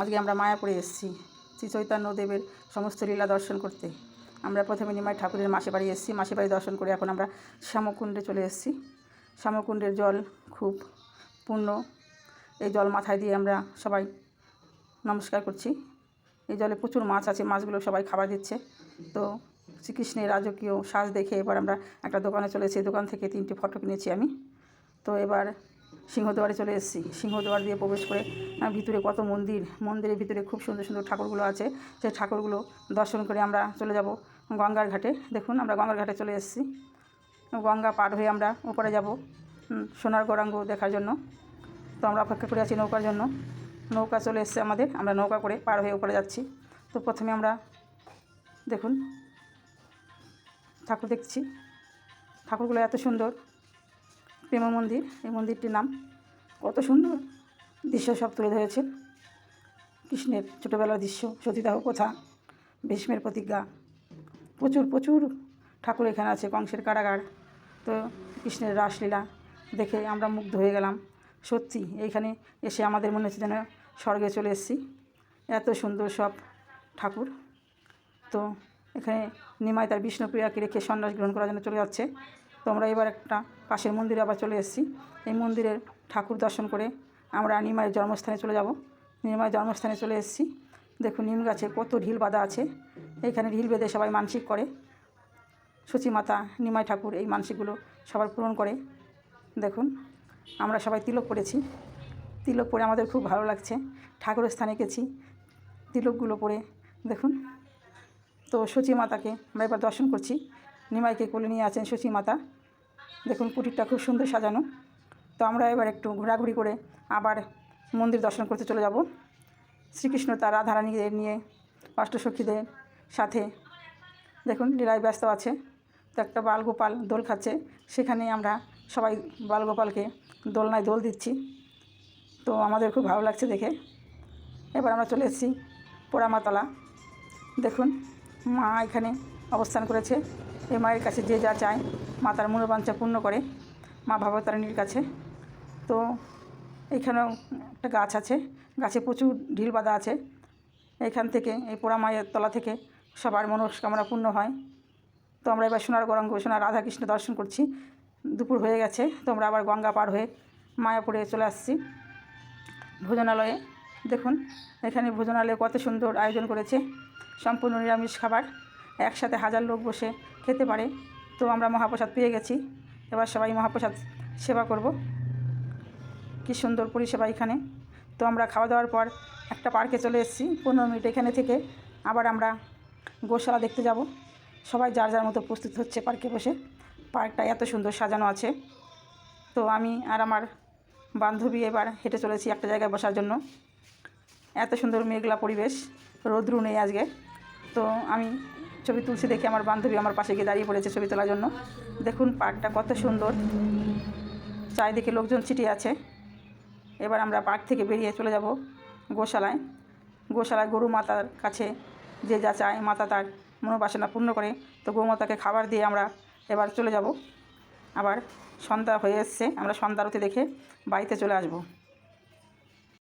আজকে আমরা মায়াপুরে এসেছি শ্রী চৈতন্যদেবের সমস্ত লীলা দর্শন করতে। আমরা প্রথমে নিমাই ঠাকুরের মাসি বাড়ি এসেছি, মাসি বাড়ি দর্শন করে এখন আমরা শ্যামকুণ্ডে চলে এসেছি। শ্যামকুণ্ডের জল খুব পূর্ণ, এই জল মাথায় দিয়ে আমরা সবাই নমস্কার করছি। এই জলে প্রচুর মাছ আছে, মাছগুলো সবাই খাবার দিচ্ছে। তো শ্রীকৃষ্ণের রাজকীয় সাজ দেখে এবার আমরা একটা দোকানে চলে এসেছি, দোকান থেকে 3টে ফটো কিনেছি আমি। তো এবার সিংহদ্বারে চলে এসেছি। সিংহদ্বার দিয়ে প্রবেশ করে ভিতরে কত মন্দিরের ভিতরে খুব সুন্দর সুন্দর ঠাকুরগুলো আছে। সেই ঠাকুরগুলো দর্শন করে আমরা চলে যাব গঙ্গার ঘাটে। দেখুন আমরা গঙ্গার ঘাটে চলে এসেছি। গঙ্গা পার হয়ে আমরা উপরে যাব সোনার গৌরাঙ্গ দেখার জন্য। তো আমরা অপেক্ষা করে আছি নৌকার জন্য। নৌকা চলে এসেছে আমাদের, আমরা নৌকা করে পার হয়ে উপরে যাচ্ছি। তো প্রথমে আমরা দেখুন ঠাকুর দেখছি। ঠাকুরগুলো এত সুন্দর, প্রেম মন্দির, এই মন্দিরটির নাম। কত সুন্দর দৃশ্য সব তুলে ধরেছে। কৃষ্ণের ছোটোবেলার দৃশ্য, সতীদাহ প্রথা, ভীষ্মের প্রতিজ্ঞা, প্রচুর ঠাকুর এখানে আছে। কংসের কারাগার। তো কৃষ্ণের রাসলীলা দেখে আমরা মুগ্ধ হয়ে গেলাম। সত্যি এইখানে এসে আমাদের মনে হচ্ছে যেন স্বর্গে চলে এসেছি, এত সুন্দর সব ঠাকুর। তো এখানে নিমাই তার বিষ্ণুপ্রিয়াকে রেখে সন্ন্যাস গ্রহণ করার জন্য চলে যাচ্ছে। তো আমরা এবার একটা পাশের মন্দিরে আবার চলে এসেছি। এই মন্দিরের ঠাকুর দর্শন করে আমরা নিমাইয়ের জন্মস্থানে চলে যাব। নিমাইয়ের জন্মস্থানে চলে এসেছি। দেখুন নিম গাছে কত ঢিল বাঁধা আছে। এইখানে ঢিল বেঁধে সবাই মানসিক করে। সচী মাতা, নিমাই ঠাকুর এই মানসিকগুলো সবার পূরণ করে। দেখুন আমরা সবাই তিলক পরেছি। তিলক পরে আমাদের খুব ভালো লাগছে। ঠাকুরের স্থানে গেছি, তিলকগুলো পরে দেখুন। তো সচী মাতাকে আমরা এবার দর্শন করছি। নিমাইকে কোলে নিয়ে আছেন সচী মাতা। দেখুন কুটিরটা খুব সুন্দর সাজানো। তো আমরা এবার একটু ঘোরাঘুরি করে আবার মন্দির দর্শন করতে চলে যাব। শ্রীকৃষ্ণ তার রাধারানীদের নিয়ে অষ্টসখীদের সাথে দেখুন লীলায় ব্যস্ত আছে। তো একটা বালগোপাল দোল খাচ্ছে, সেখানে আমরা সবাই বালগোপালকে দোলনায় দোল দিচ্ছি। তো আমাদের খুব ভালো লাগছে দেখে। এবার আমরা চলে এসেছি পোড়ামাতলা। দেখুন মা এখানে অবস্থান করেছে। এই মায়ের কাছে যে যা চায় মা তার মনোবাঞ্ছা পূর্ণ করে, মা ভবতারিণীর কাছে। তো এইখানেও একটা গাছ আছে, গাছে প্রচুর ঢিল বাঁধা আছে। এইখান থেকে এই পোড়া মায়ের তলা থেকে সবার মনস্কামনা পূর্ণ হয়। তো আমরা এবার সোনার গৌরাঙ্গ, সোনার রাধাকৃষ্ণ দর্শন করছি। দুপুর হয়ে গেছে। তো আমরা আবার গঙ্গা পার হয়ে মায়াপুরে চলে আসছি ভোজনালয়ে। দেখুন এখানে ভোজনালয়ে কত সুন্দর আয়োজন করেছে, সম্পূর্ণ নিরামিষ খাবার, একসাথে 1000 লোক বসে খেতে পারে। তো আমরা মহাপ্রসাদ পেয়ে গেছি, এবার সবাই মহাপ্রসাদ সেবা করব। কী সুন্দর পরিষেবা এখানে। তো আমরা খাওয়া দাওয়ার পর একটা পার্কে চলে এসেছি। 15 মিনিট এখানে থেকে আবার আমরা গোশালা দেখতে যাব। সবাই যার যার মতো প্রস্তুত হচ্ছে পার্কে বসে। পার্কটা এত সুন্দর সাজানো আছে। তো আমি আর আমার বান্ধবী এবার হেঁটে চলেছি একটা জায়গায় বসার জন্য। এত সুন্দর মেঘলা পরিবেশ, রৌদ্র নেই আজকে। তো আমি ছবি তুলছি দেখে আমার বান্ধবী আমার পাশে গিয়ে দাঁড়িয়ে পড়েছে ছবি তোলার জন্য। দেখুন পার্কটা কত সুন্দর, চারিদিকে লোকজন ছিটিয়ে আছে। এবার আমরা পার্ক থেকে বেরিয়ে চলে যাব গোশালায়। গোশালায় গরু মাতার কাছে যে যা চায় মাতা তার মনোবাসনা পূর্ণ করে। তো গোমাতাকে খাবার দিয়ে আমরা এবার চলে যাব। আবার সন্ধ্যা হয়ে এসছে, আমরা সন্ধ্যা আরতি দেখে বাড়িতে চলে আসব।